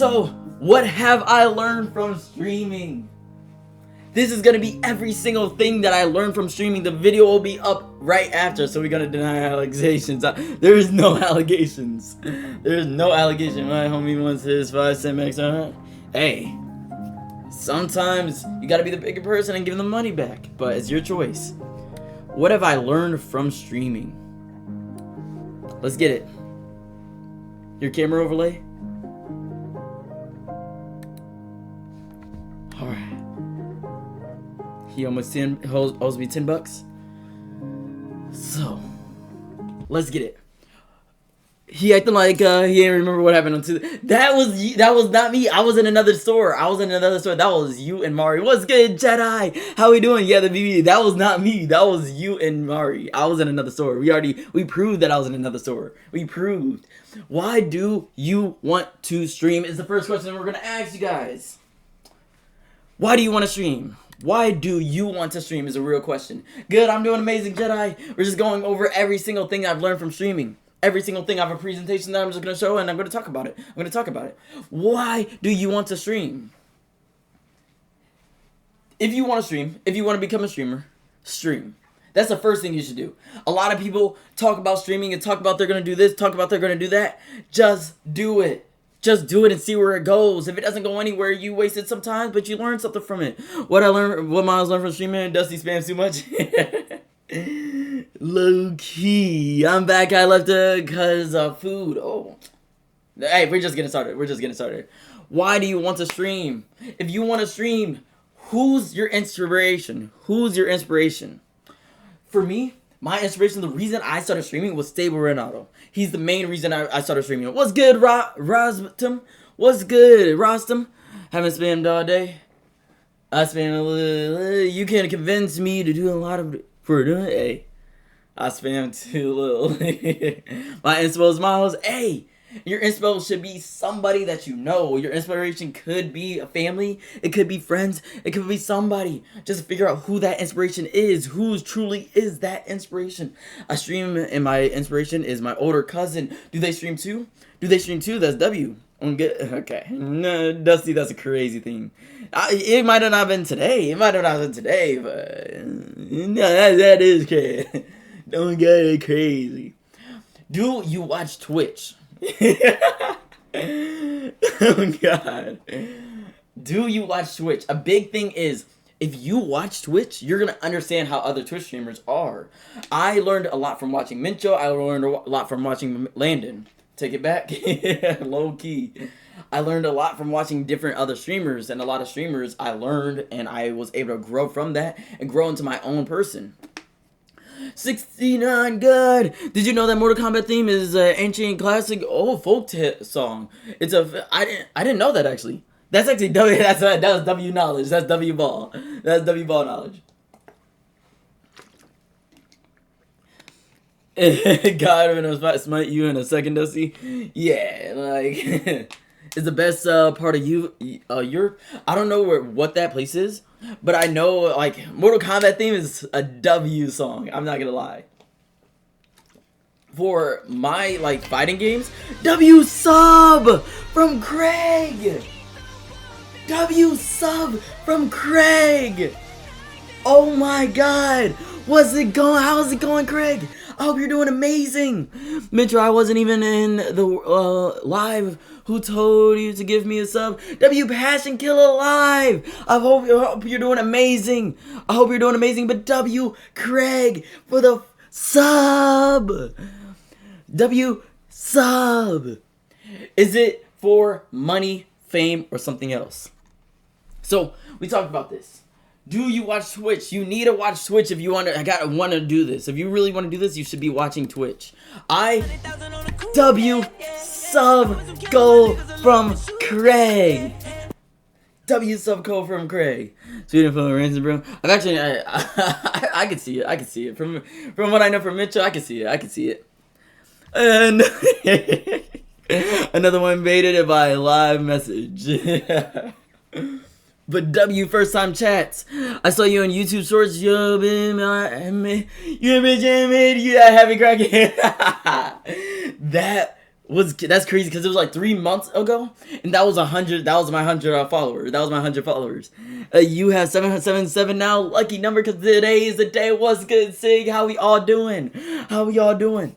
So, what have I learned from streaming? This is gonna be every single thing that I learned from streaming. The video will be up right after, so we're gonna deny allegations. There is no allegations. There's no allegation. My homie wants his 5 cent max. Hey, sometimes you gotta be the bigger person and give them the money back, but it's your choice. What have I learned from streaming? Let's get it. Your camera overlay? Alright. He almost owes me $10. So, let's get it. He acting like he didn't remember what happened on Tuesday. That was not me. I was in another store. That was you and Mari. What's good, Jedi? How we doing? Yeah, the BB. That was not me. That was you and Mari. I was in another store. We proved that I was in another store. We proved. Why do you want to stream? Is the first question we're gonna ask you guys. Why do you want to stream? Why do you want to stream is a real question. Good, I'm doing amazing, Jedi. We're just going over every single thing I've learned from streaming. Every single thing. I have a presentation that I'm just going to show and I'm going to talk about it. Why do you want to stream? If you want to stream, if you want to become a streamer, stream. That's the first thing you should do. A lot of people talk about streaming and talk about they're going to do this, talk about they're going to do that. Just do it. Just do it and see where it goes. If it doesn't go anywhere, you wasted some time, but you learned something from it. What Miles learned from streaming, Dusty spams too much. Low key. I'm back. I left because of food. Oh. Hey, we're just getting started. Why do you want to stream? If you want to stream, who's your inspiration? For me, my inspiration, the reason I started streaming was Stable Ronaldo. He's the main reason I started streaming. What's good, Rostam? What's good, Rostam? Haven't spammed all day. I spam a little. You can't convince me to do a lot of for doing. Hey, I spam too little. My inspo is Miles. Hey, your inspo should be somebody that you know. Your inspiration could be a family. It could be friends. It could be somebody. Just figure out who that inspiration is. Who truly is that inspiration. I stream and my inspiration is my older cousin. Do they stream too? That's W. Okay. No, Dusty, that's a crazy thing. It might have not been today. But no, that is crazy. Don't get it crazy. Do you watch Twitch? Oh God. Do you watch Twitch? A big thing is, if you watch Twitch, you're going to understand how other Twitch streamers are. I learned a lot from watching Mincho. I learned a lot from watching Landon. Take it back. Low key. I learned a lot from watching different other streamers, and a lot of streamers I learned, and I was able to grow from that and grow into my own person. 69 good. Did you know that Mortal Kombat theme is an ancient classic folk song? It's I didn't know that actually. That's actually W. That's W knowledge. That's W ball. That's W ball knowledge. God, I'm gonna smite you in a second, Dusty. Yeah, like it's the best part of Europe. I don't know what that place is, but I know like Mortal Kombat theme is a W song. I'm not gonna lie. For my like fighting games, W sub from Craig. W sub from Craig. Oh my God, how's it going, Craig? I hope you're doing amazing. Mitchell, I wasn't even in the live. Who told you to give me a sub? W Passion Killer Live. I hope you're doing amazing. But W Craig for the sub. W sub. Is it for money, fame, or something else? So we talked about this. Do you watch Twitch? You need to watch Twitch if you want to do this. If you really want to do this, you should be watching Twitch. W sub go from Craig. W sub go from Craig. Sweden from Ransom, bro. I've actually I can see it. From what I know from Mitchell, I can see it. And another one baited it by a live message. But W first time chats. I saw you on YouTube Shorts. You been heavy cracking. That that's crazy because it was like 3 months ago, and that was 100. That was my 100 followers. That was my 100 followers. You have 777 now. Lucky number because today is the day. What's good, Sig? How we all doing? How we all doing?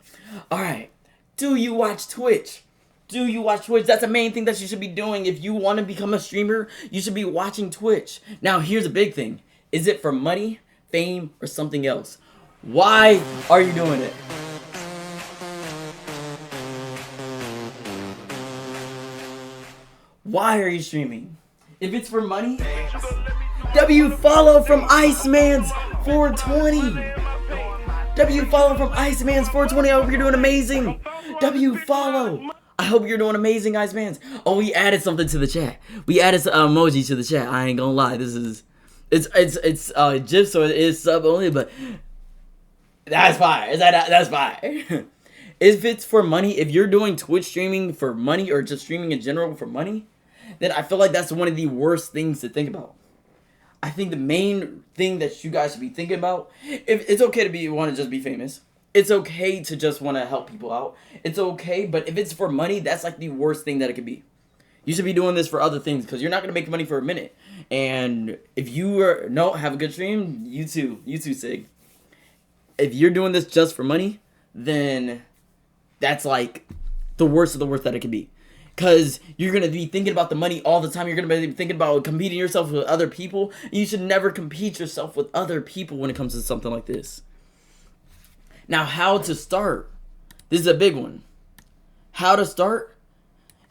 All right. Do you watch Twitch? Do you watch Twitch? That's the main thing that you should be doing. If you want to become a streamer, you should be watching Twitch. Now, here's a big thing. Is it for money, fame, or something else? Why are you doing it? Why are you streaming? If it's for money, W follow from Iceman's 420. W follow from Iceman's 420. I hope you're doing amazing. W follow. I hope you're doing amazing, Icemans. Oh, we added something to the chat. We added some emoji to the chat. I ain't gonna lie. This is it's GIF, so it is sub only, but that's fire. That's fire. If it's for money, if you're doing Twitch streaming for money or just streaming in general for money, then I feel like that's one of the worst things to think about. I think the main thing that you guys should be thinking about, if it's okay to want to just be famous. It's okay to just want to help people out. It's okay, but if it's for money, that's like the worst thing that it could be. You should be doing this for other things because you're not going to make money for a minute. And if you have a good stream, you too, Sig. If you're doing this just for money, then that's like the worst of the worst that it could be. Because you're going to be thinking about the money all the time. You're going to be thinking about competing yourself with other people. You should never compete yourself with other people when it comes to something like this. Now, how to start? This is a big one. How to start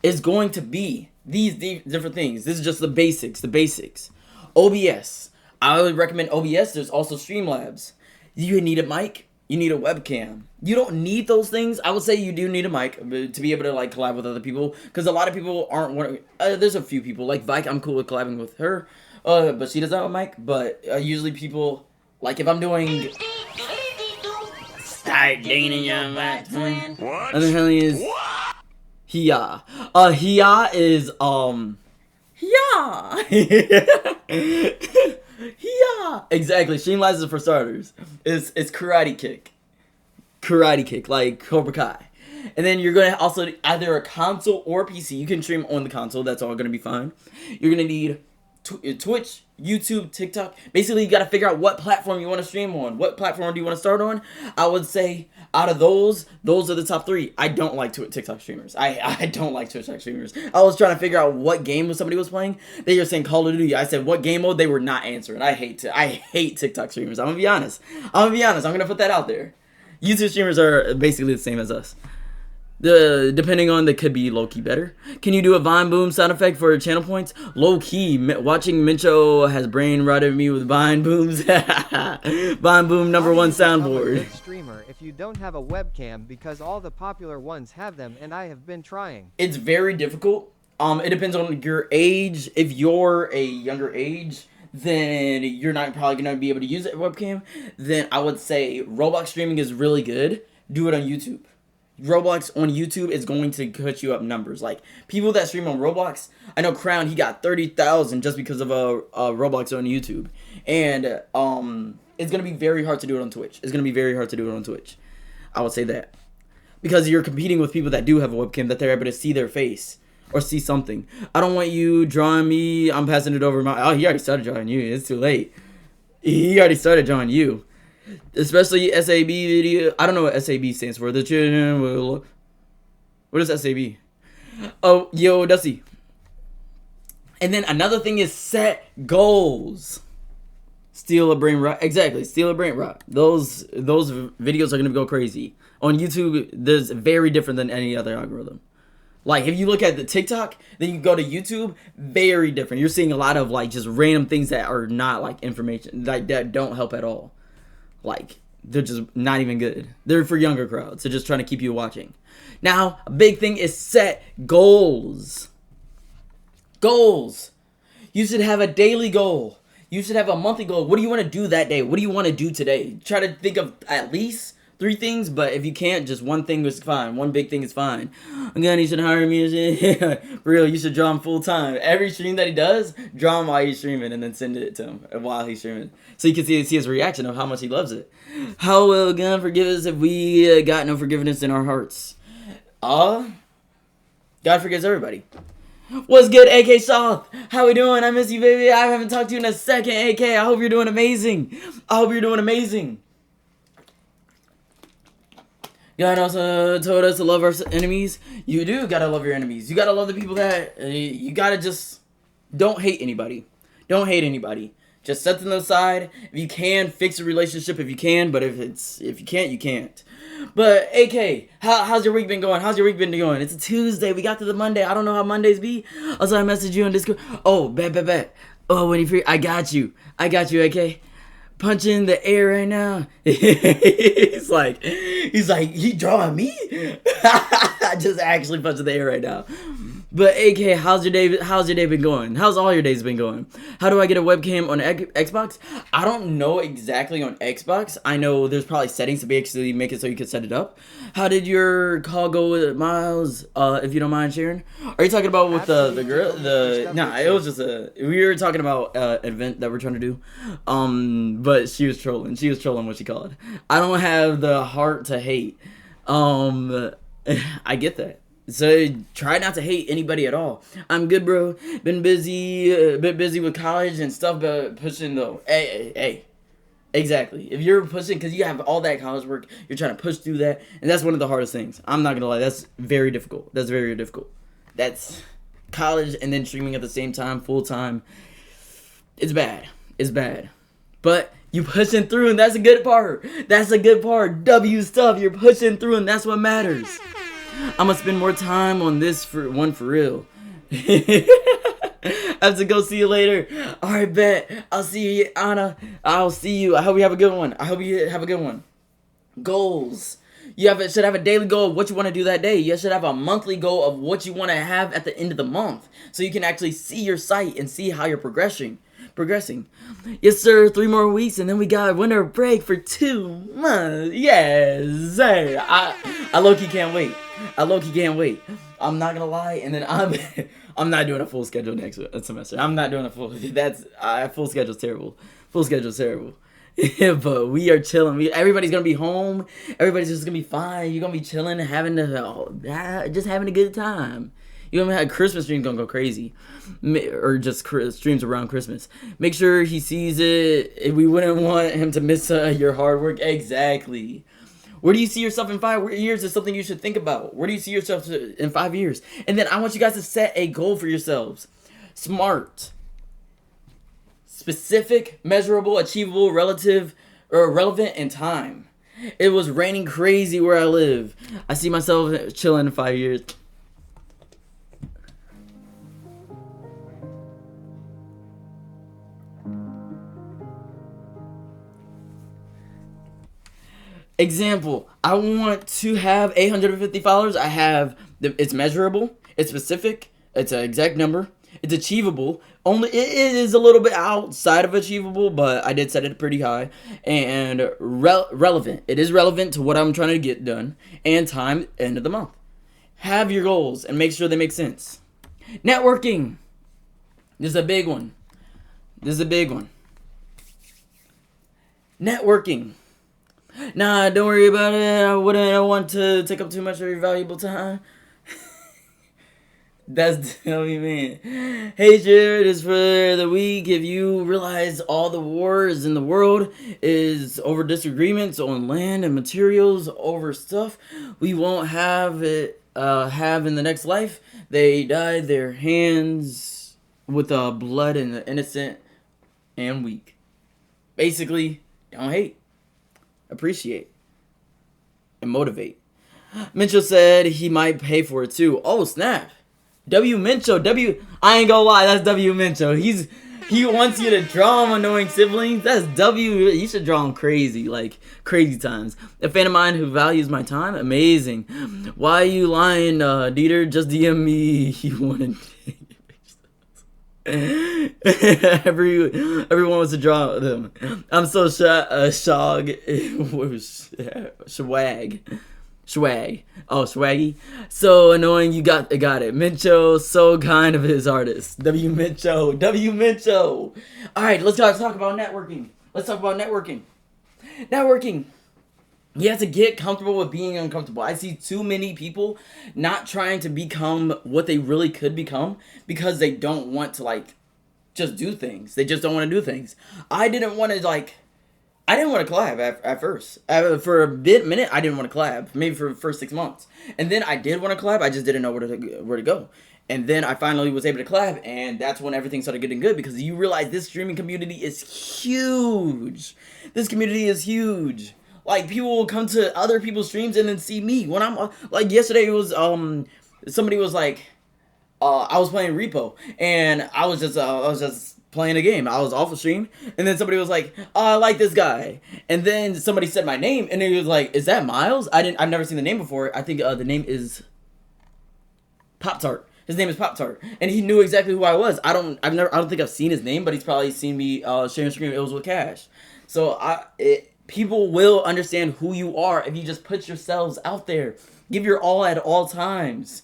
is going to be these different things. This is just the basics. OBS. I would recommend OBS. There's also Streamlabs. You need a mic. You need a webcam. You don't need those things. I would say you do need a mic to be able to like collab with other people. Because a lot of people aren't. There's a few people. Like Vike, I'm cool with collabing with her. But she doesn't have a mic. But usually people, like if I'm doing... Start dating your mic. What? And the hell is... Hia. Hia is, Hia! Hia! Exactly. Streamlabs is for starters. It's Karate Kick. Karate Kick, like Cobra Kai. And then you're going to also either a console or PC. You can stream on the console. That's all going to be fine. You're going to need Twitch, YouTube, TikTok. Basically, you got to figure out what platform you want to stream on. What platform do you want to start on? I would say out of those are the top 3. I don't like TikTok streamers. I don't like TikTok streamers. I was trying to figure out what game somebody was playing. They were saying Call of Duty. I said, what game mode? They were not answering. I hate TikTok streamers. I'm going to be honest. I'm going to put that out there. YouTube streamers are basically the same as us. Depending on, they could be low-key better. Can you do a Vine Boom sound effect for channel points? Low-key. Watching Mincho has brain rotted me with Vine Booms. Vine Boom #1 soundboard. Streamer if you don't have a webcam because all the popular ones have them and I have been trying. It's very difficult. It depends on your age. If you're a younger age, then you're not probably going to be able to use a webcam. Then I would say Roblox streaming is really good. Do it on YouTube. Roblox on YouTube is going to cut you up numbers. Like, people that stream on Roblox, I know Crown, he got 30,000 just because of a Roblox on YouTube. And it's going to be very hard to do it on Twitch. I would say that. Because you're competing with people that do have a webcam, that they're able to see their face or see something. I don't want you drawing me. I'm passing it over. Oh, he already started drawing you. It's too late. He already started drawing you. Especially SAB video. I don't know what SAB stands for. The children will... What is SAB? Oh, yo, Dusty. And then another thing is set goals. Steal a brain rot. Exactly, steal a brain rot. Those videos are going to go crazy. On YouTube, there's very different than any other algorithm. Like, if you look at the TikTok, then you go to YouTube, very different. You're seeing a lot of, like, just random things that are not, like, information. Like, that don't help at all. Like, they're just not even good. They're for younger crowds. They're just trying to keep you watching. Now, a big thing is set goals. Goals. You should have a daily goal. You should have a monthly goal. What do you want to do that day? What do you want to do today? Try to think of at least 3 things, but if you can't, just one thing is fine. One big thing is fine. Again, you should hire me. For real, you should draw him full time. Every stream that he does, draw him while he's streaming and then send it to him while he's streaming. So you can see his reaction of how much he loves it. How will God forgive us if we got no forgiveness in our hearts? God forgives everybody. What's good, AK South? How we doing? I miss you, baby. I haven't talked to you in a second, AK. I hope you're doing amazing. I hope you're doing amazing. God also told us to love our enemies. You do gotta love your enemies. You gotta love the people that you gotta just don't hate anybody. Don't hate anybody. Just set them aside. If you can, fix a relationship if you can. But if you can't, you can't. But AK, how's your week been going? How's your week been going? It's a Tuesday. We got to the Monday. I don't know how Mondays be. Also, I messaged you on Discord. Oh, bet. Oh, when you free, I got you, AK. Punch in the air right now. he's like, he drawing me? Just actually punching the air right now. But AK, how's your day been going? How's all your days been going? How do I get a webcam on Xbox? I don't know exactly on Xbox. I know there's probably settings to basically make it so you can set it up. How did your call go with Miles? If you don't mind sharing. Are you talking about with the girl? Nah, it was just we were talking about an event that we're trying to do. But she was trolling. She was trolling what she called. I don't have the heart to hate. I get that. So try not to hate anybody at all. I'm good, bro. Been busy, a bit busy with college and stuff, but pushing though. Hey. Exactly. If you're pushing, because you have all that college work, you're trying to push through that, and that's one of the hardest things. I'm not gonna lie, that's very difficult. That's very difficult. That's college and then streaming at the same time, full time. It's bad. It's bad. But you pushing through, and that's a good part. That's a good part. W stuff. You're pushing through, and that's what matters. I'm gonna spend more time on this for real. I have to go see you later. Alright, bet. I'll see you, Anna. I'll see you. I hope you have a good one. Goals. You should have a daily goal of what you want to do that day. You should have a monthly goal of what you want to have at the end of the month. So you can actually see your site and see how you're progressing. Yes, sir. 3 more weeks, and then we got a winter break for 2 months. Yes, sir. I low-key can't wait. I'm not gonna lie, and then I'm not doing a full schedule next semester. I'm not doing a full. Full schedule's terrible. But we are chilling. Everybody's gonna be home. Everybody's just gonna be fine. You're gonna be chilling, just having a good time. You're gonna have Christmas streams gonna go crazy, or just streams around Christmas. Make sure he sees it. We wouldn't want him to miss your hard work. Exactly. Where do you see yourself in 5 years is something you should think about. Where do you see yourself in 5 years? And then I want you guys to set a goal for yourselves. Smart. Specific, measurable, achievable, relative, or relevant in time. It was raining crazy where I live. I see myself chilling in 5 years. Example, I want to have 850 followers. It's measurable, it's specific, it's an exact number, it's achievable. It is a little bit outside of achievable, but I did set it pretty high. And relevant. It is relevant to what I'm trying to get done. And time, end of the month. Have your goals and make sure they make sense. Networking. This is a big one. Networking. Nah, don't worry about it. I wouldn't want to take up too much of your valuable time. That's what you mean. Hey, Jared, is for the week. If you realize all the wars in the world is over disagreements on land and materials over stuff we won't have in the next life, they dyed their hands with blood and the innocent and weak. Basically, don't hate. Appreciate and motivate. Mincho said he might pay for it too. Oh snap! W Mincho, I ain't gonna lie, that's W Mincho. He wants you to draw him annoying siblings. That's W. You should draw him crazy, like crazy times. A fan of mine who values my time, amazing. Why are you lying, Dieter? Just DM me. You want everyone wants to draw them. I'm so swag. Oh, swaggy. So annoying. You got it. Mincho, so kind of his artist. W Mincho. All right, let's talk about networking. Networking. You have to get comfortable with being uncomfortable. I see too many people not trying to become what they really could become because they don't want to like just do things. They just don't want to do things. I didn't want to collab at first. For a minute, I didn't want to collab. Maybe for the first 6 months, and then I did want to collab. I just didn't know where to go. And then I finally was able to collab, and that's when everything started getting good because you realize this streaming community is huge. This community is huge. Like, people will come to other people's streams and then see me. When I'm, like, yesterday it was, somebody was like, I was playing Repo, and I was just playing a game. I was off the stream, and then somebody was like, I like this guy. And then somebody said my name, and he was like, is that Miles? I've never seen the name before. I think, the name is Pop-Tart. His name is Pop-Tart, and he knew exactly who I was. I don't think I've seen his name, but he's probably seen me sharing screen. It was with Cash. So people will understand who you are if you just put yourselves out there. Give your all at all times.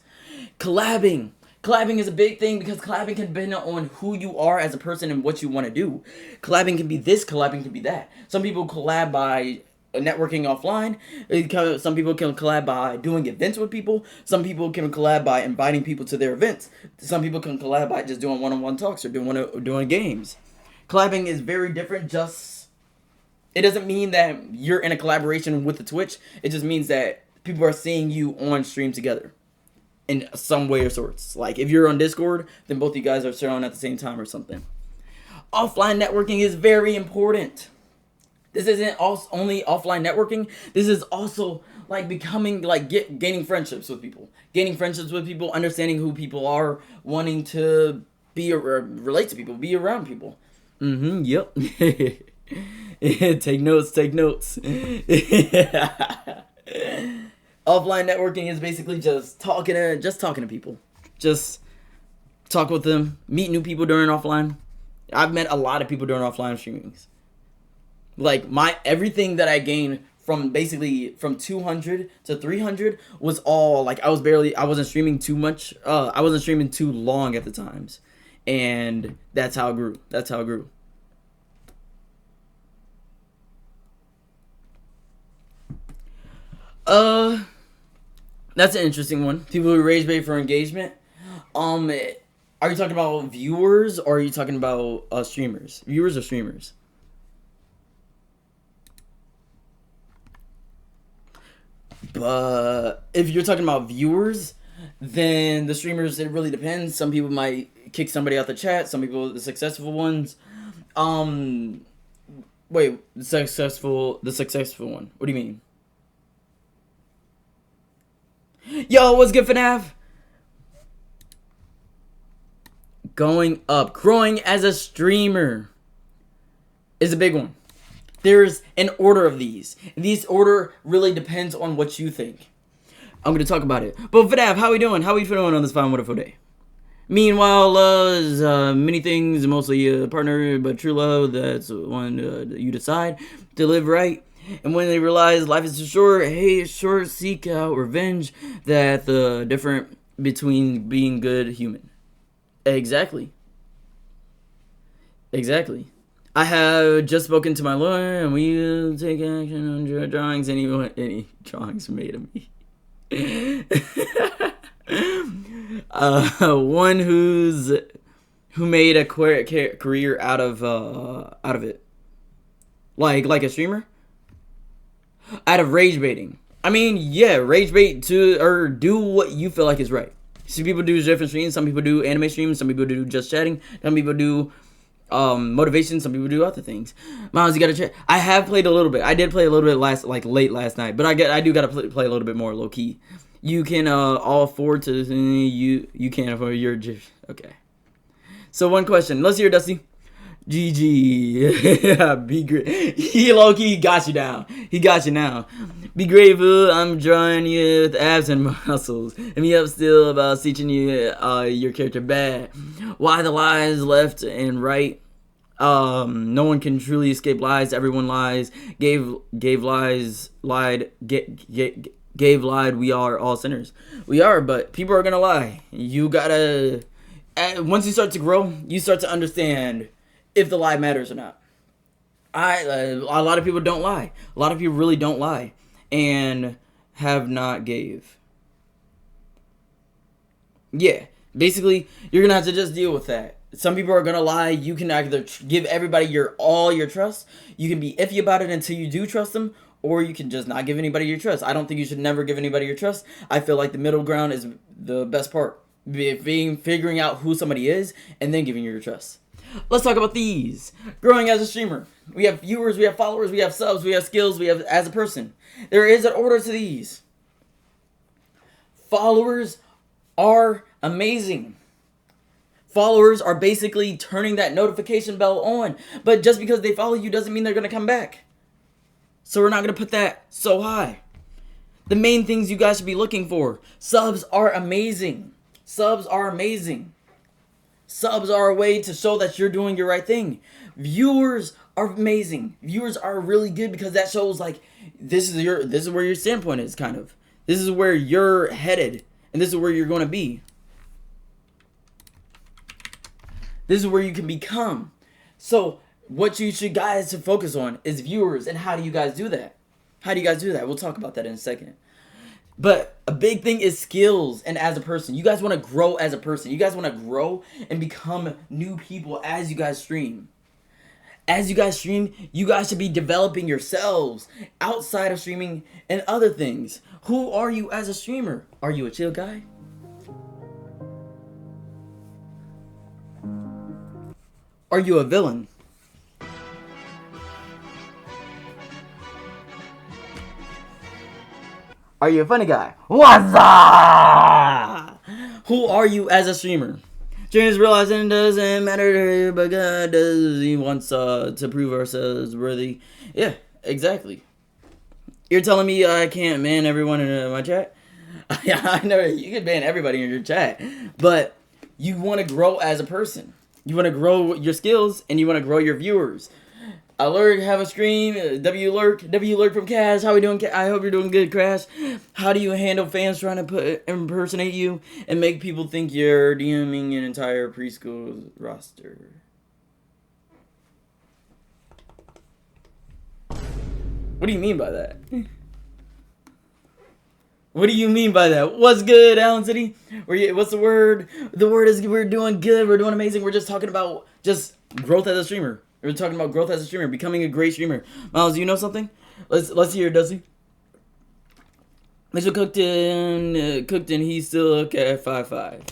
Collabing is a big thing because collabing can depend on who you are as a person and what you want to do. Collabing can be this, collabing can be that. Some people collab by networking offline. Some people can collab by doing events with people. Some people can collab by inviting people to their events. Some people can collab by just doing one-on-one talks or doing games. Collabing is very different. It doesn't mean that you're in a collaboration with the Twitch. It just means that people are seeing you on stream together in some way or sorts. Like, if you're on Discord, then both of you guys are showing at the same time or something. Offline networking is very important. This isn't only offline networking. This is also like becoming, like, gaining friendships with people. Gaining friendships with people, understanding who people are, wanting to relate to people, be around people. Yep. Take notes. Offline networking is basically just talking to people. Just talk with them, meet new people during offline. I've met a lot of people during offline streamings. Like, everything that I gained from 200 to 300 was all, like, I wasn't streaming too much. I wasn't streaming too long at the times. And that's how it grew. That's an interesting one. People who rage bait for engagement. Are you talking about viewers or are you talking about streamers? Viewers or streamers? But if you're talking about viewers, then the streamers, it really depends. Some people might kick somebody out the chat. Some people, the successful ones. Wait, the successful one. What do you mean? Yo, what's good, FNAF? Going up. Growing as a streamer is a big one. There's an order of these. And this order really depends on what you think. I'm going to talk about it. But FNAF, how we doing? How we feeling on this fine, wonderful day? Meanwhile, many things, mostly a partner, but true love, that's one you decide to live right. And when they realize life is too short, seek out revenge. That the difference between being good human. Exactly. I have just spoken to my lawyer, and we will take action on your drawings. Any drawings made of me. One who made a career out of it, like a streamer. Out of rage baiting. I mean, yeah, rage bait or do what you feel like is right. Some people do different streams. Some people do anime streams. Some people do just chatting. Some people do motivation. Some people do other things. Miles, you gotta check. I have played a little bit. I did play a little bit late last night, but I do gotta play a little bit more low key. You can all afford to. You can't afford your. Okay. So one question. Let's hear Dusty. GG. Be great. He low-key got you down. He got you now. Be grateful. I'm drawing you with abs and muscles. And me up still about teaching you your character bad. Why the lies left and right? No one can truly escape lies. Everyone lies. Gave lies. Lied. Gave lied. We are all sinners. We are, but people are gonna lie. You gotta. Once you start to grow, you start to understand if the lie matters or not. A lot of people don't lie. A lot of people really don't lie. and have not gave. Yeah, basically, you're gonna have to just deal with that. Some people are gonna lie. You can either give everybody all your trust. You can be iffy about it until you do trust them, or you can just not give anybody your trust. I don't think you should never give anybody your trust. I feel like the middle ground is the best part. Figuring out who somebody is and then giving your trust. Let's talk about these. Growing as a streamer. We have viewers, we have followers, we have subs, we have skills, we have as a person. There is an order to these. Followers are amazing. Followers are basically turning that notification bell on. But just because they follow you doesn't mean they're going to come back. So we're not going to put that so high. The main things you guys should be looking for. Subs are amazing. Subs are amazing. Subs are a way to show that you're doing your right thing. Viewers are amazing. Viewers are really good because that shows like this is where your standpoint is kind of. This is where you're headed and this is where you're going to be. This is where you can become. So what you should guys to focus on is viewers and how do you guys do that? How do you guys do that? We'll talk about that in a second. But a big thing is skills and as a person. You guys want to grow as a person. You guys want to grow and become new people as you guys stream. As you guys stream, you guys should be developing yourselves outside of streaming and other things. Who are you as a streamer? Are you a chill guy? Are you a villain? Are you a funny guy? What's up? Who are you as a streamer? Streamers realizing it doesn't matter, but God does. He wants to prove ourselves worthy. Yeah, exactly. You're telling me I can't ban everyone in my chat? Yeah, I know you can ban everybody in your chat, but you want to grow as a person. You want to grow your skills and you want to grow your viewers. Lurk, have a stream. W Lurk from Cash. How we doing? I hope you're doing good, Crash. How do you handle fans trying to impersonate you and make people think you're DMing an entire preschool roster? What do you mean by that? What do you mean by that? What's good, Allen City? What's the word? The word is we're doing good. We're doing amazing. We're just talking about just growth as a streamer. We're talking about growth as a streamer, becoming a great streamer. Miles, you know something? Let's hear it, does he? Mitchell cooked in, he's still okay at 5'5".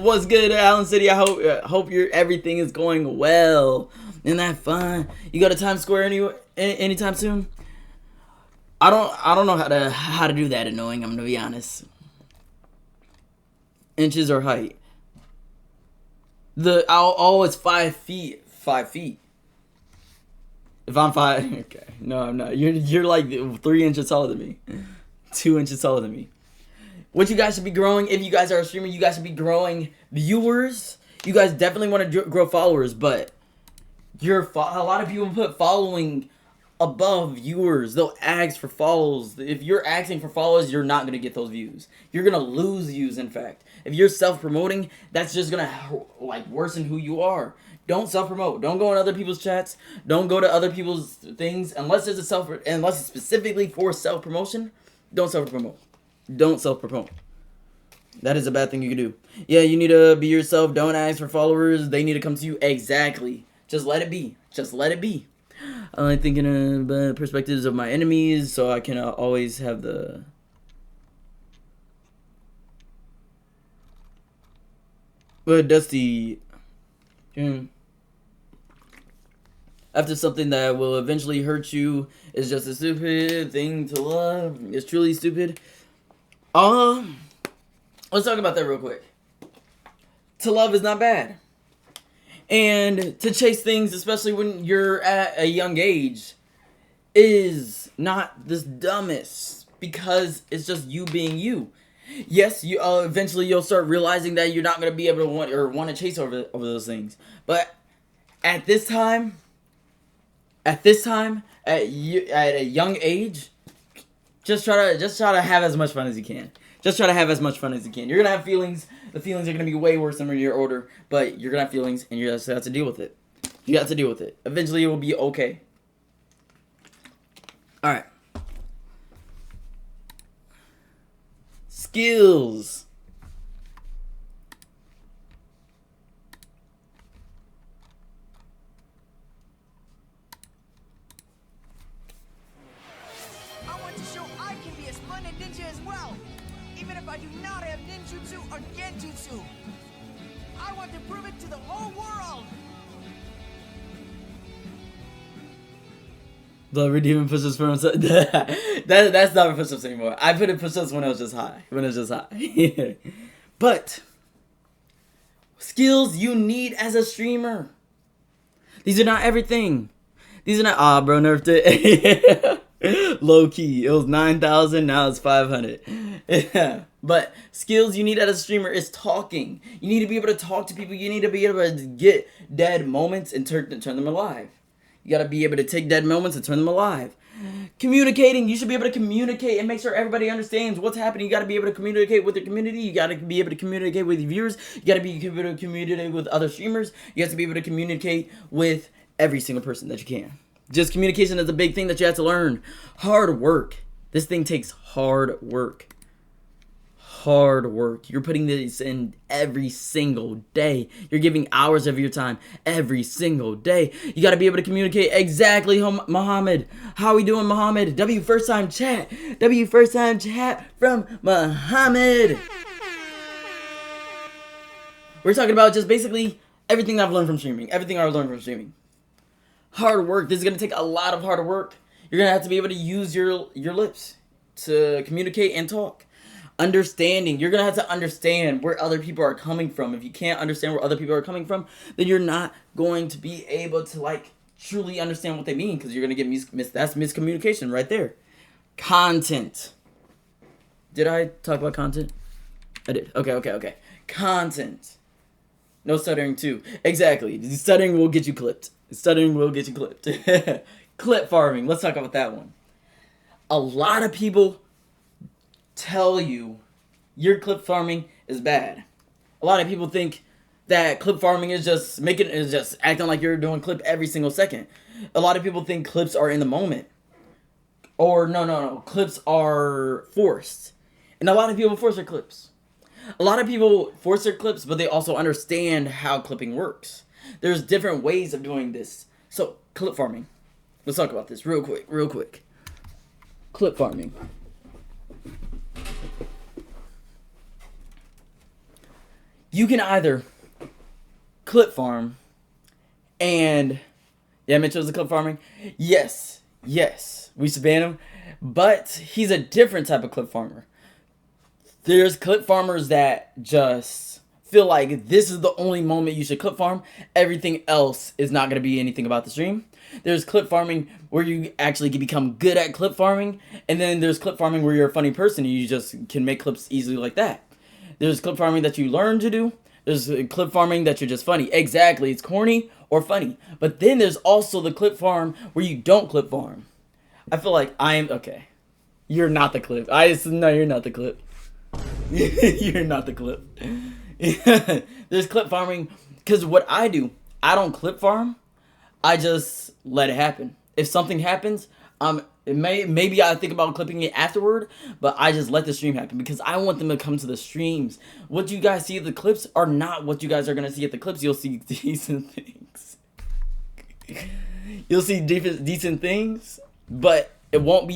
What's good, Allen City? I hope everything is going well. Isn't that fun? You go to Times Square anytime soon? I don't know how to do that annoying, I'm gonna be honest. Inches or height? It's 5 feet. 5 feet. If I'm 5, okay. No, I'm not. You're like 3 inches taller than me. 2 inches taller than me. What you guys should be growing, if you guys are a streamer, you guys should be growing viewers. You guys definitely want to grow followers, but a lot of people put following above viewers. They'll ask for follows. If you're asking for follows, you're not going to get those views. You're going to lose views, in fact. If you're self-promoting, that's just going to worsen who you are. Don't self-promote. Don't go in other people's chats. Don't go to other people's things unless it's specifically for self-promotion. Don't self-promote. Don't self-promote. That is a bad thing you can do. Yeah, you need to be yourself. Don't ask for followers. They need to come to you. Exactly. Just let it be. Just let it be. I like thinking of perspectives of my enemies, so I can always have the... But Dusty... After something that will eventually hurt you is just a stupid thing to love. It's truly stupid. Let's talk about that real quick. To love is not bad. And to chase things, especially when you're at a young age, is not the dumbest. Because it's just you being you. Yes, you eventually you'll start realizing that you're not going to be able to want to chase over those things. But at this time, at a young age, just try to have as much fun as you can. Just try to have as much fun as you can. You're going to have feelings. The feelings are going to be way worse than when you're older. But you're going to have feelings, and you just have to deal with it. You have to deal with it. Eventually, it will be okay. All right. Skills. I want to show I can be a splendid ninja as well, even if I do not have ninjutsu or genjutsu. I want to prove it to the whole world. The redeeming push-ups for himself. That's not push-ups anymore. I put in push-ups when it was just high. But skills you need as a streamer. These are not everything. These are not. Bro, nerfed it. Low key. It was 9,000. Now it's 500. But skills you need as a streamer is talking. You need to be able to talk to people. You need to be able to get dead moments and turn them alive. You gotta be able to take dead moments and turn them alive. Communicating. You should be able to communicate and make sure everybody understands what's happening. You gotta be able to communicate with your community. You gotta be able to communicate with your viewers. You gotta be able to communicate with other streamers. You have to be able to communicate with every single person that you can. Just communication is a big thing that you have to learn. Hard work. This thing takes hard work. Hard work. You're putting this in every single day. You're giving hours of your time every single day. You got to be able to communicate exactly, Muhammad. How we doing, Muhammad? W first time chat. W first time chat from Muhammad. We're talking about just basically everything I've learned from streaming. Everything I've learned from streaming. Hard work. This is going to take a lot of hard work. You're going to have to be able to use your lips to communicate and talk. Understanding. You're going to have to understand where other people are coming from. If you can't understand where other people are coming from, then you're not going to be able to, like, truly understand what they mean, because you're going to get that's miscommunication right there. Content. Did I talk about content? I did. Okay. Content. No stuttering, too. Exactly. Stuttering will get you clipped. Clip farming. Let's talk about that one. A lot of people tell you your clip farming is bad. A lot of people think that clip farming is just acting like you're doing clip every single second. A lot of people think clips are in the moment. Or no, clips are forced. And a lot of people force their clips. A lot of people force their clips, but they also understand how clipping works. There's different ways of doing this. So, clip farming. Let's talk about this real quick. Clip farming. You can either clip farm and... Yeah, Mitchell's a clip farming. Yes. We should ban him. But he's a different type of clip farmer. There's clip farmers that just feel like this is the only moment you should clip farm. Everything else is not going to be anything about the stream. There's clip farming where you actually can become good at clip farming. And then there's clip farming where you're a funny person and you just can make clips easily like that. There's clip farming that you learn to do. There's clip farming that you're just funny. Exactly. It's corny or funny. But then there's also the clip farm where you don't clip farm. I feel like okay. You're not the clip. No, you're not the clip. You're not the clip. There's clip farming, because what I do, I don't clip farm. I just let it happen. If something happens, maybe I think about clipping it afterward, but I just let the stream happen because I want them to come to the streams. What you guys see at the clips are not what you guys are gonna see at the clips. You'll see decent things. You'll see decent things, but it won't be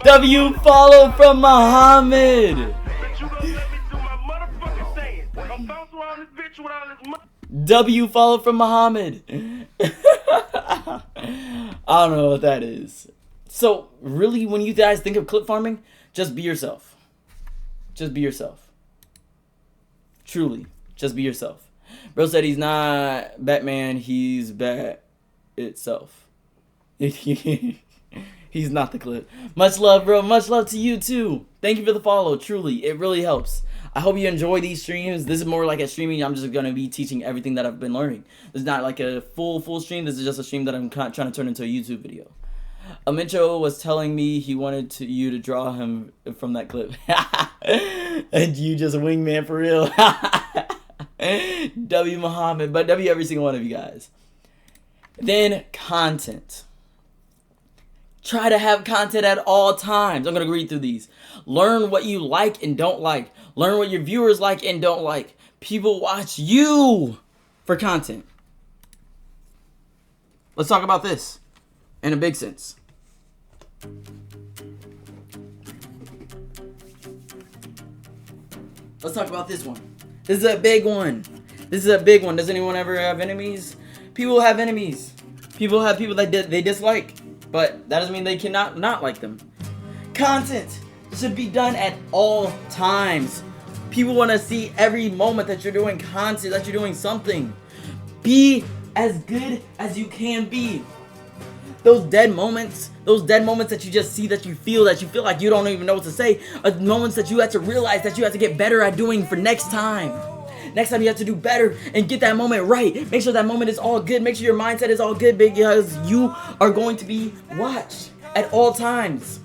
W follow from Muhammad. W follow from Muhammad. I don't know what that is. So really, when you guys think of clip farming, just be yourself. Just be yourself. Truly, just be yourself. Bro said he's not Batman, he's Bat itself. He's not the clip. Much love, bro. Much love to you, too. Thank you for the follow. Truly, it really helps. I hope you enjoy these streams. This is more like a streaming. I'm just going to be teaching everything that I've been learning. This is not like a full stream. This is just a stream that I'm trying to turn into a YouTube video. Amencho was telling me he wanted you to draw him from that clip. And you just a wingman for real. W Muhammad, but W every single one of you guys. Then content. Try to have content at all times. I'm going to read through these. Learn what you like and don't like. Learn what your viewers like and don't like. People watch you for content. Let's talk about this in a big sense. Let's talk about this one. This is a big one. This is a big one. Does anyone ever have enemies? People have enemies. People have people that they dislike, but that doesn't mean they cannot not like them. Content should be done at all times. People want to see every moment that you're doing content, that you're doing something. Be as good as you can be. Those dead moments that you just see, that you feel like you don't even know what to say, are moments that you have to realize that you have to get better at doing for next time. Next time you have to do better and get that moment right. Make sure that moment is all good. Make sure your mindset is all good, because you are going to be watched at all times.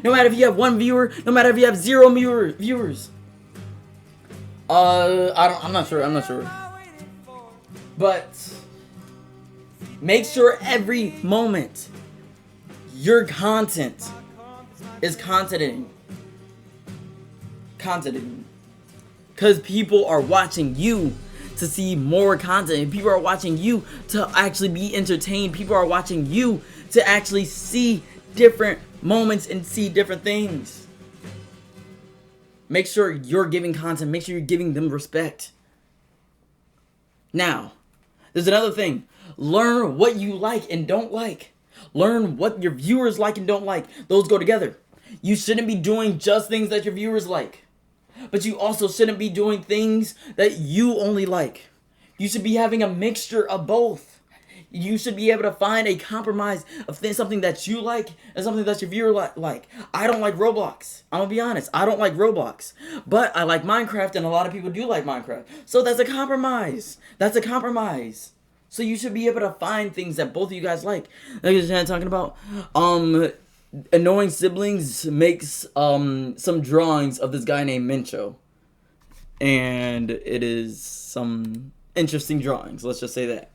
No matter if you have one viewer, no matter if you have 0 viewers. I'm not sure. But make sure every moment your content is contenting. Because people are watching you to see more content. People are watching you to actually be entertained. People are watching you to actually see different moments and see different things. Make sure you're giving content. Make sure you're giving them respect. Now, there's another thing. Learn what you like and don't like. Learn what your viewers like and don't like. Those go together. You shouldn't be doing just things that your viewers like. But you also shouldn't be doing things that you only like. You should be having a mixture of both. You should be able to find a compromise of something that you like and something that your viewer like. I don't like Roblox. I'm gonna be honest. I don't like Roblox. But I like Minecraft, and a lot of people do like Minecraft. So that's a compromise. So you should be able to find things that both of you guys like. Like I was talking about, Annoying Siblings makes some drawings of this guy named Mincho, and it is some interesting drawings. Let's just say that.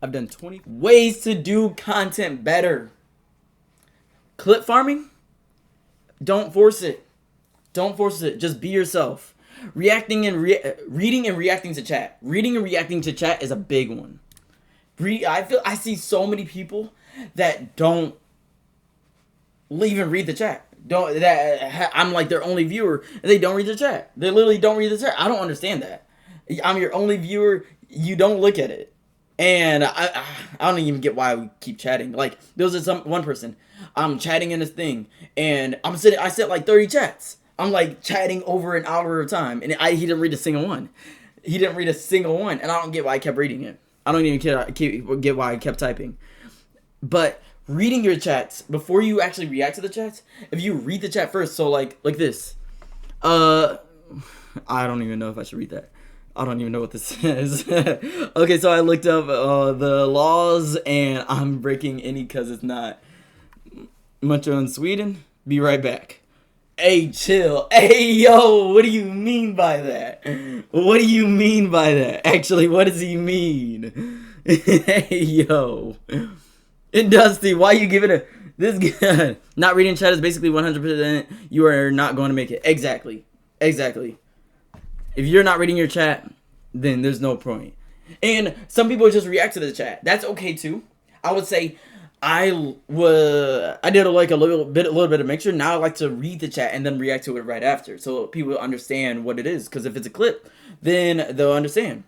I've done 20 ways to do content better. Clip farming? Don't force it. Just be yourself. Reading and reacting to chat. Reading and reacting to chat is a big one. I see so many people that don't even read the chat. I'm like their only viewer, and they don't read the chat. They literally don't read the chat. I don't understand that. I'm your only viewer. You don't look at it, and I don't even get why we keep chatting. Like there was one person, I'm chatting in this thing, and I sent like 30 chats. I'm like chatting over an hour of time, and he didn't read a single one. And I don't get why I kept reading it. I don't even get why I kept typing. But reading your chats before you actually react to the chats, if you read the chat first, so like this. I don't even know if I should read that. I don't even know what this says. Okay, so I looked up the laws, and I'm breaking any because it's not much on Sweden. Be right back. Hey, chill. Hey, yo, what do you mean by that? Actually, what does he mean? Hey, yo. And Dusty, why you giving this guy? Not reading chat is basically 100% you are not going to make it. Exactly. If you're not reading your chat, then there's no point. And some people just react to the chat. That's okay, too. I would say I did a little bit of mixture. Now I like to read the chat and then react to it right after, so people understand what it is. Because if it's a clip, then they'll understand.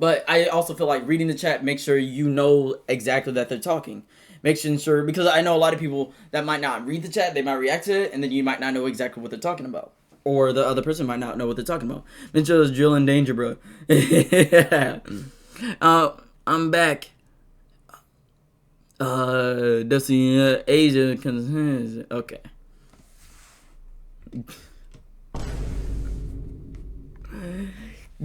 But I also feel like reading the chat, make sure you know exactly that they're talking. Making sure, because I know a lot of people that might not read the chat, they might react to it, and then you might not know exactly what they're talking about. Or the other person might not know what they're talking about. Mincho's drill in danger, bro. I'm back. Dusty, Asia, okay.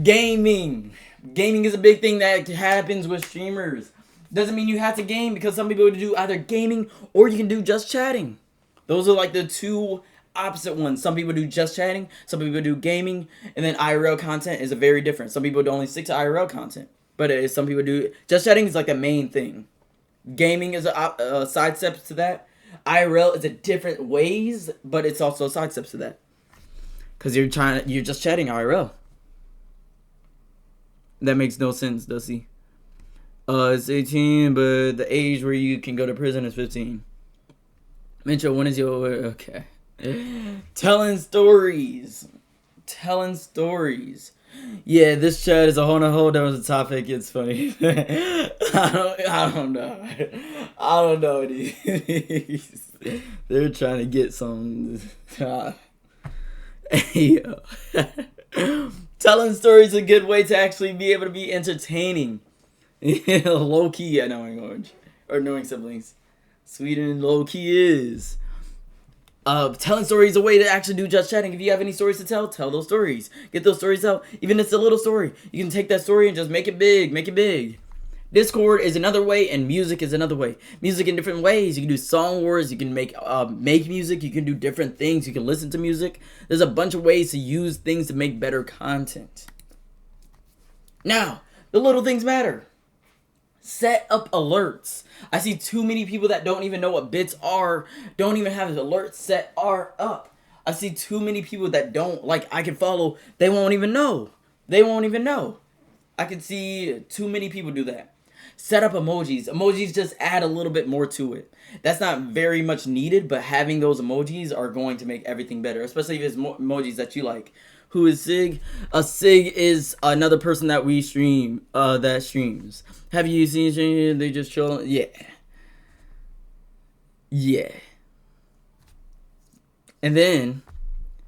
Gaming is a big thing that happens with streamers. Doesn't mean you have to game, because some people do either gaming or you can do just chatting. Those are like the two opposite ones. Some people do just chatting, some people do gaming, and then IRL content is a very different. Some people only stick to IRL content, but some people do just chatting is like the main thing. Gaming is a side steps to that. IRL is a different ways, but it's also side steps to that. Cause you're just chatting IRL. That makes no sense, does he? It's 18, but the age where you can go to prison is 15. Mitchell, when is your okay? Telling stories. Yeah, this chat is a whole different topic. It's funny. I don't know. They're trying to get some. Hey, telling stories is a good way to actually be able to be entertaining. Low key at Knowing Orange or Knowing Siblings. Sweden low key is. Telling stories is a way to actually do just chatting. If you have any stories to tell those stories. Get those stories out. Even if it's a little story, you can take that story and just make it big. Discord is another way, and music is another way. Music in different ways. You can do song wars. You can make music. You can do different things. You can listen to music. There's a bunch of ways to use things to make better content. Now, the little things matter. Set up alerts. I see too many people that don't even know what bits are, don't even have alerts set up. I see too many people that don't, like, I can follow, they won't even know. I can see too many people do that. Set up emojis. Emojis just add a little bit more to it. That's not very much needed, but having those emojis are going to make everything better, especially if it's emojis that you like. Who is Sig? Sig is another person that we stream, that streams. Have you seen they just chill? Yeah. And then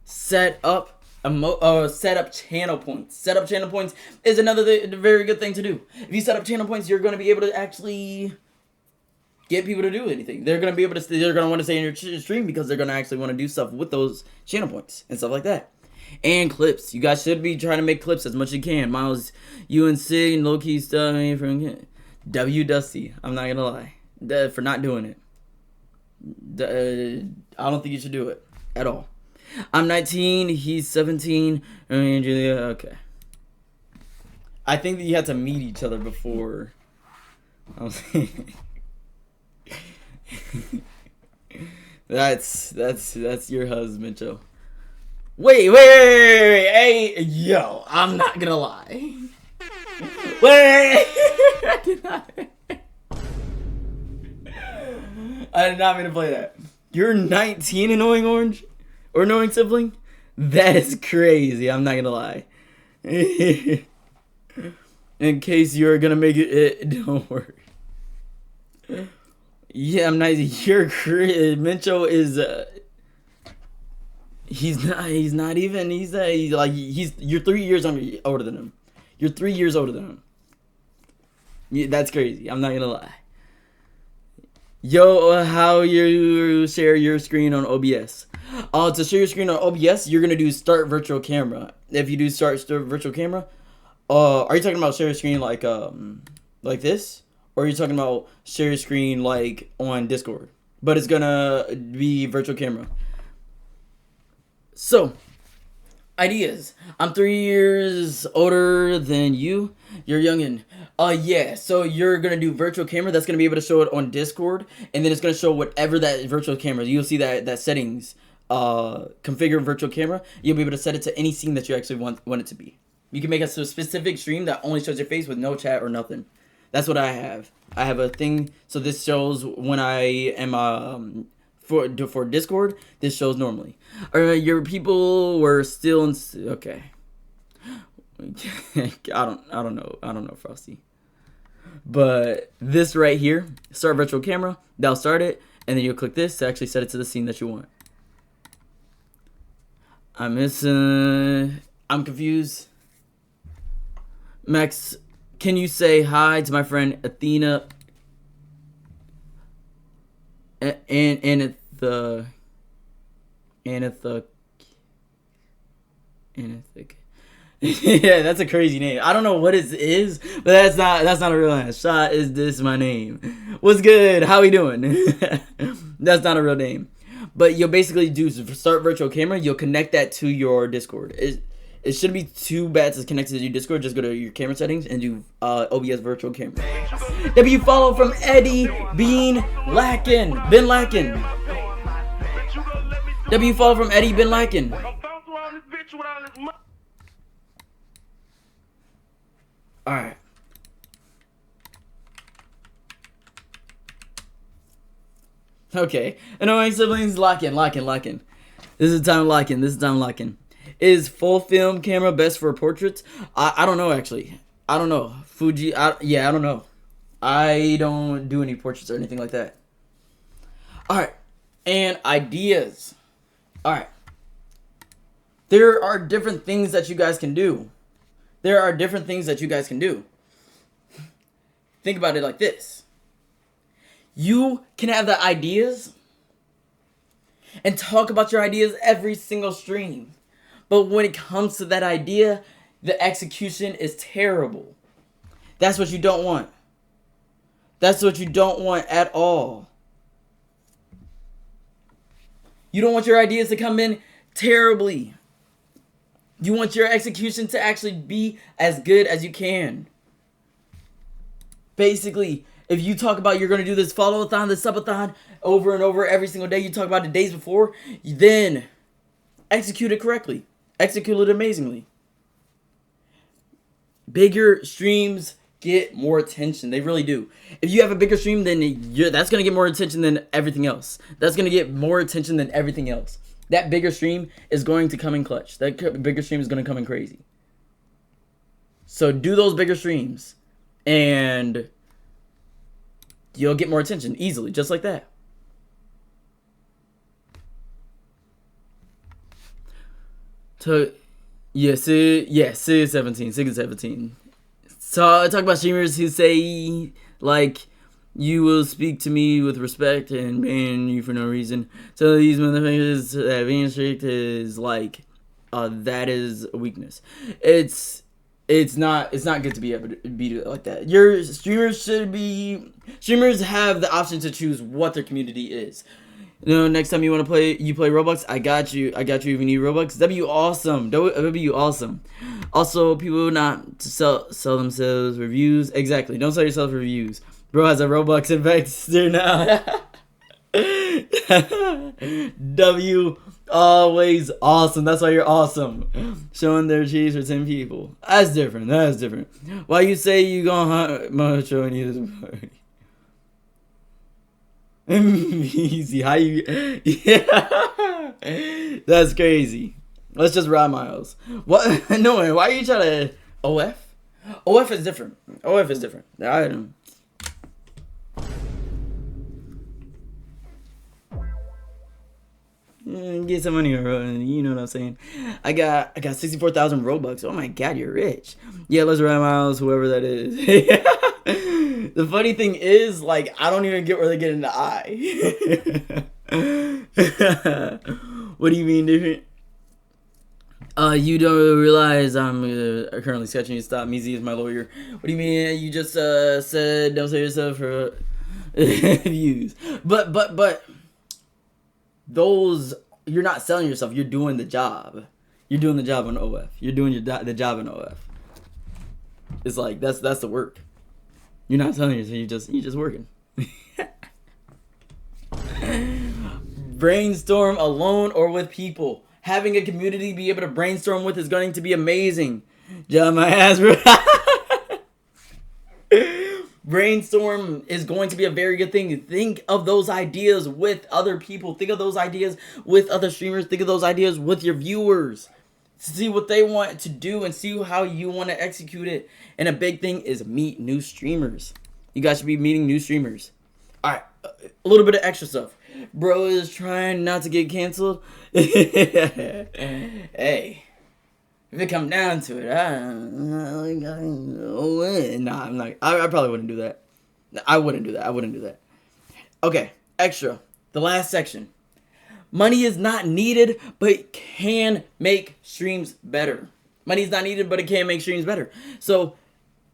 set up channel points. Set up channel points is another very good thing to do. If you set up channel points, you're going to be able to actually get people to do anything. They're going to want to stay in your stream because they're going to actually want to do stuff with those channel points and stuff like that. And clips. You guys should be trying to make clips as much as you can. Miles, you and Sig and low-key stuff from W Dusty. I'm not going to lie. For not doing it. I don't think you should do it. At all. I'm 19. He's 17. And Julia, okay. I think that you have to meet each other before. That's your husband, Joe. Wait, hey, yo, I'm not gonna lie. Wait, I did not mean to play that. You're 19 in Knowing Orange? Or Knowing Sibling? That is crazy, I'm not gonna lie. In case you're gonna make it, don't worry. Yeah, I'm nice. You're crazy. Mincho is, He's not even, you're 3 years older than him. You're 3 years older than him. Yeah, that's crazy. I'm not gonna lie. Yo, how you share your screen on OBS? To share your screen on OBS, you're gonna do start virtual camera. If you do start virtual camera, are you talking about share your screen like this? Or are you talking about share your screen like on Discord? But it's gonna be virtual camera. So, ideas. I'm 3 years older than you. You're youngin'. Yeah. So you're gonna do virtual camera. That's gonna be able to show it on Discord, and then it's gonna show whatever that virtual camera. You'll see that settings. Configure virtual camera. You'll be able to set it to any scene that you actually want it to be. You can make a specific stream that only shows your face with no chat or nothing. That's what I have. I have a thing. So this shows when I am for Discord. This shows normally. Your people were still in. Okay. I don't know, Frosty. But this right here, start virtual camera. That'll start it, and then you'll click this to actually set it to the scene that you want. I'm confused. Max, can you say hi to my friend Athena? Anitha. Yeah, that's a crazy name. I don't know what it is, but that's not a real name. Shot, is this my name? What's good? How we doing? That's not a real name. But you'll basically do start virtual camera. You'll connect that to your Discord. It shouldn't be too bad to connect to your Discord. Just go to your camera settings and do OBS virtual camera. W follow from Eddie Bean Lacken. Ben Lacken. W follow from Eddie Ben Lacken. Alright. Okay. Annoying siblings, lock in. This is time locking. Is full film camera best for portraits? I don't know, actually. I don't know. Fuji, I don't know. I don't do any portraits or anything like that. Alright. And ideas. Alright. There are different things that you guys can do. Think about it like this. You can have the ideas and talk about your ideas every single stream. But when it comes to that idea, the execution is terrible. That's what you don't want. That's what you don't want at all. You don't want your ideas to come in terribly. You want your execution to actually be as good as you can. Basically, if you talk about you're going to do this follow-a-thon, this sub-a-thon over and over every single day, you talk about the days before, then execute it correctly. Execute it amazingly. Bigger streams get more attention. They really do. If you have a bigger stream, then that's going to get more attention than everything else. That's going to get more attention than everything else. That bigger stream is going to come in clutch. That bigger stream is going to come in crazy. So do those bigger streams. And you'll get more attention easily. Just like that. Sig 17. So I talk about streamers who say, like, you will speak to me with respect and ban you for no reason. So these motherfuckers being strict is like, that is a weakness. It's not good to be able to be like that. Your streamers streamers have the option to choose what their community is. You know, next time you want to play Roblox, I got you if you need Robux. W awesome. Also, people not to sell themselves reviews. Exactly. Don't sell yourself reviews. Bro has a Roblox investor now. W always awesome. That's why you're awesome. Showing their cheese for 10 people. That's different. Why you say you gonna hunt Mocho and you this party? Easy. How you? Yeah. That's crazy. Let's just ride miles. What? No way. Why are you trying to OF? OF is different. I don't. Get some money, you know what I'm saying. I got 64,000 Robux. Oh my god, you're rich. Yeah, let's ride miles, whoever that is. The funny thing is, like, I don't even get where they get in the eye. What do you mean different? You don't realize I'm currently sketching you. Stop. Meezy is my lawyer. What do you mean? You just said don't say yourself for views. But those, you're not selling yourself. You're doing the job. You're doing the job on OF. You're doing the job on OF. It's like that's the work. You're not selling yourself. You're just working. Brainstorm alone or with people. Having a community be able to brainstorm with is going to be amazing. John, my ass, bro. Brainstorm is going to be a very good thing. Think of those ideas with other people. Think of those ideas with other streamers. Think of those ideas with your viewers. See what they want to do and see how you want to execute it. And a big thing is meet new streamers. You guys should be meeting new streamers. Alright, a little bit of extra stuff. Bro is trying not to get canceled. Hey. If it come down to it, nah, I'm not. I probably wouldn't do that. I wouldn't do that. Okay, extra. The last section. Money is not needed, but it can make streams better. Money is not needed, but it can make streams better. So,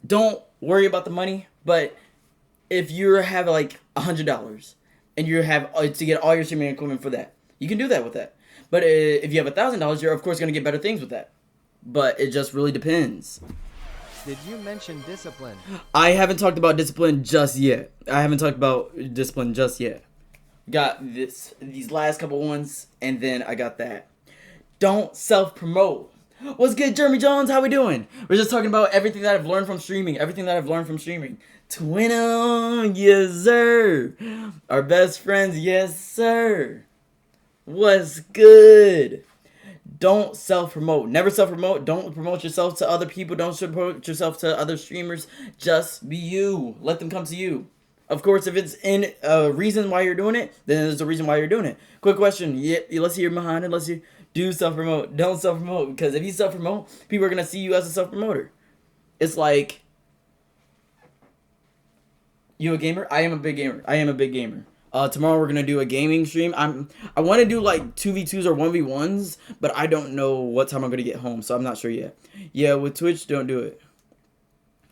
don't worry about the money. But if you have like $100 and you have to get all your streaming equipment for that, You can do that with that. But if you have $1,000, you're of course going to get better things with that. But it just really depends. Did you mention discipline? I haven't talked about discipline just yet. Got these last couple ones, and then I got that. Don't self-promote. What's good, Jeremy Jones? How we doing? We're just talking about everything that I've learned from streaming. Twinum, yes sir. Our best friends, yes sir. What's good? Don't self-promote. Never self-promote. Don't promote yourself to other people. Don't promote yourself to other streamers. Just be you. Let them come to you. Of course, if it's in a reason why you're doing it, then there's a reason why you're doing it. Quick question. Yeah, let's hear behind it. Let's hear. Do self-promote. Don't self-promote. Because if you self-promote, people are going to see you as a self-promoter. It's like, you a gamer? I am a big gamer. Tomorrow we're gonna do a gaming stream. I want to do like 2v2s or 1v1s, but I don't know what time I'm gonna get home, so I'm not sure yet. Yeah, with Twitch, don't do it.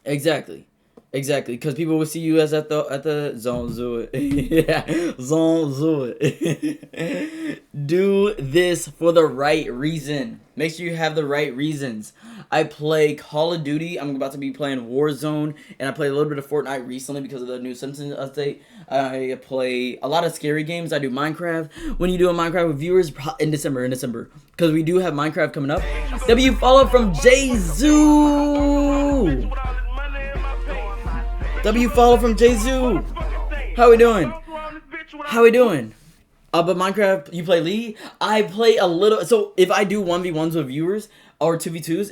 Exactly, because people will see you as at the zone. Do it. Yeah, zone. Do it. Do this for the right reason. Make sure you have the right reasons. I play Call of Duty. I'm about to be playing Warzone, and I played a little bit of Fortnite recently because of the new Simpsons update. I play a lot of scary games. I do Minecraft. When you do a Minecraft with viewers in December, because we do have Minecraft coming up. W follow from Jay-Zoo. W follow from Jay-Zoo. How we doing? But Minecraft, you play League? I play a little. So if I do 1v1s with viewers or 2v2s,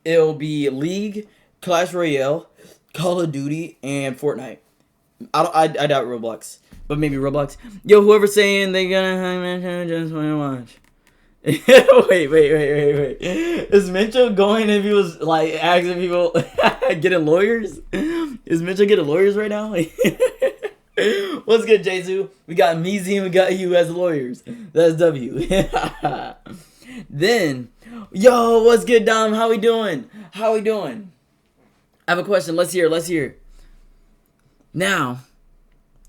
it'll be League, Clash Royale, Call of Duty, and Fortnite. I doubt Roblox, but maybe Roblox. Yo, whoever's saying they gonna just wanna watch. wait. Is Mitchell going if he was like asking people getting lawyers? Is Mitchell getting lawyers right now? What's good, Jay-Zoo? We got Meezy and we got you as lawyers. That's W. Then, yo, what's good, Dom? How we doing? I have a question. Let's hear. Now,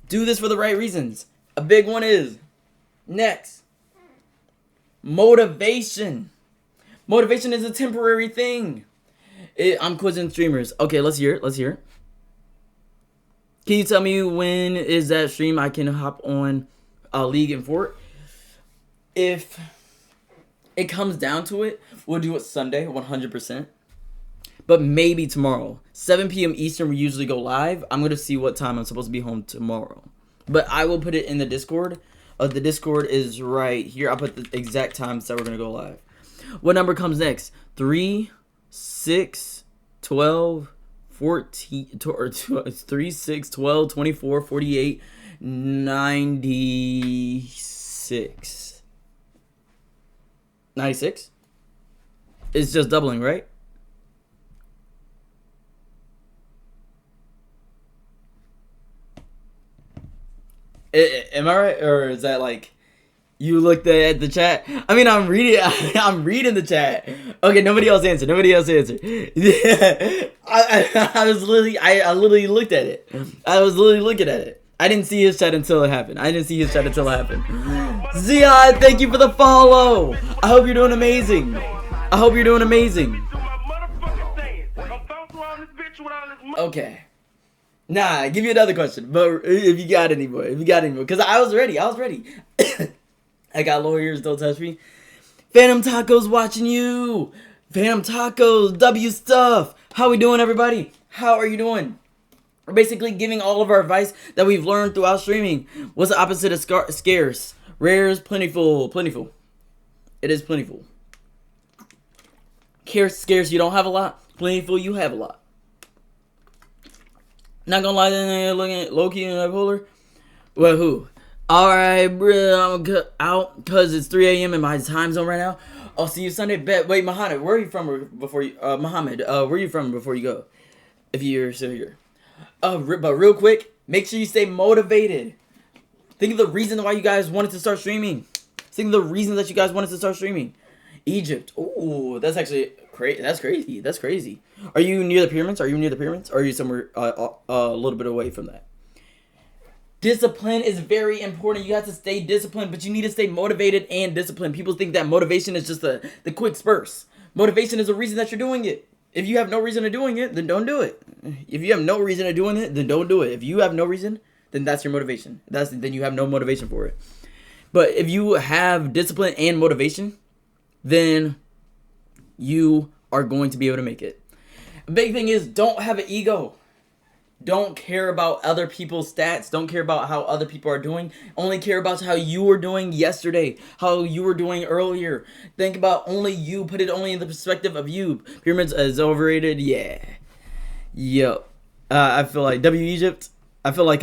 do this for the right reasons. A big one is, next, motivation. Motivation is a temporary thing. I'm quizzing streamers. Okay, let's hear it. Can you tell me when is that stream I can hop on League and Fort? If it comes down to it, we'll do it Sunday, 100%. But maybe tomorrow. 7 p.m. Eastern, we usually go live. I'm going to see what time I'm supposed to be home tomorrow. But I will put it in the Discord. The Discord is right here. I'll put the exact times that we're going to go live. What number comes next? 3, 6, 12, 14, 3, 6, 12, 24, 48, 96. 96? It's just doubling, right? Am I right, or is that like you looked at the chat? I mean, I'm reading the chat. Okay, nobody else answered. I was literally, I literally looked at it. I was literally looking at it. I didn't see his chat until it happened. Zion, thank you for the follow. I hope you're doing amazing. Okay. Nah, I'll give you another question, but if you got any more, because I was ready. I got lawyers, don't touch me. Phantom Tacos watching you. Phantom Tacos, W stuff. How we doing, everybody? How are you doing? We're basically giving all of our advice that we've learned throughout streaming. What's the opposite of scarce? Rare is plentiful. It is plentiful. Scarce, you don't have a lot. Plentiful, you have a lot. Not gonna lie, then looking at Loki and bipolar. Well, who? Alright, bro, I'm out because it's 3 a.m. in my time zone right now. I'll see you Sunday. Bet. Wait, Mohammed, where are you from before you? Mohammed, where are you from before you go? If you're still here. But real quick, make sure you stay motivated. Think of the reason why you guys wanted to start streaming. Think of the reasons that you guys wanted to start streaming. Egypt. Ooh, that's actually crazy. That's crazy. Are you near the pyramids? Or are you somewhere a little bit away from that? Discipline is very important. You have to stay disciplined, but you need to stay motivated and disciplined. People think that motivation is just the quick spurts. Motivation is the reason that you're doing it. If you have no reason to doing it, then don't do it. If you have no reason to doing it, then don't do it. If you have no reason, then that's your motivation. Then you have no motivation for it. But if you have discipline and motivation, then you are going to be able to make it. A big thing is don't have an ego. Don't care about other people's stats. Don't care about how other people are doing. Only care about how you were doing yesterday, how you were doing earlier. Think about only you. Put it only in the perspective of you. Pyramids is overrated. Yeah. Yep. I feel like W Egypt. I feel like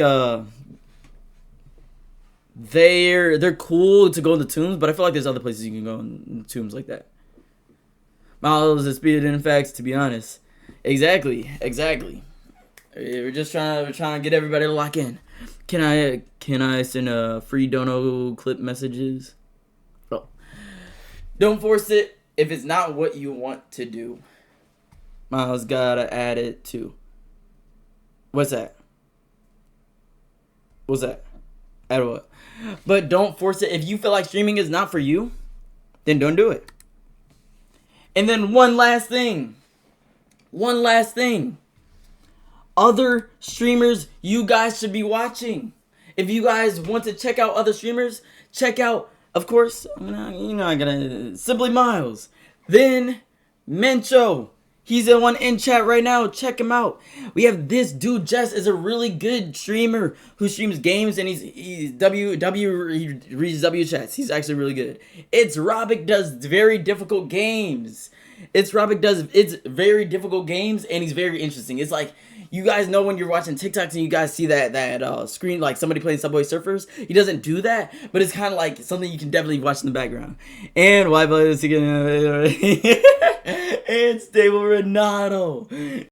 they're cool to go in the tombs, but I feel like there's other places you can go in tombs like that. Miles is speeded in facts, to be honest. Exactly. We're just trying to get everybody to lock in. Can I send free dono clip messages? Oh. Don't force it if it's not what you want to do. Miles gotta add it too. What's that? Add what? But don't force it. If you feel like streaming is not for you, then don't do it. And then one last thing. Other streamers you guys should be watching. If you guys want to check out other streamers, check out, of course, I gotta Simply Miles. Then Mencho. He's the one in chat right now. Check him out. We have this dude. Jess is a really good streamer who streams games, and he's he reads W chats. He's actually really good. It's Robic does very difficult games. It's very difficult games, and he's very interesting. It's like, you guys know when you're watching TikToks and you guys see that screen, like somebody playing Subway Surfers. He doesn't do that, but it's kind of like something you can definitely watch in the background. And why play this again? And Stable Renato.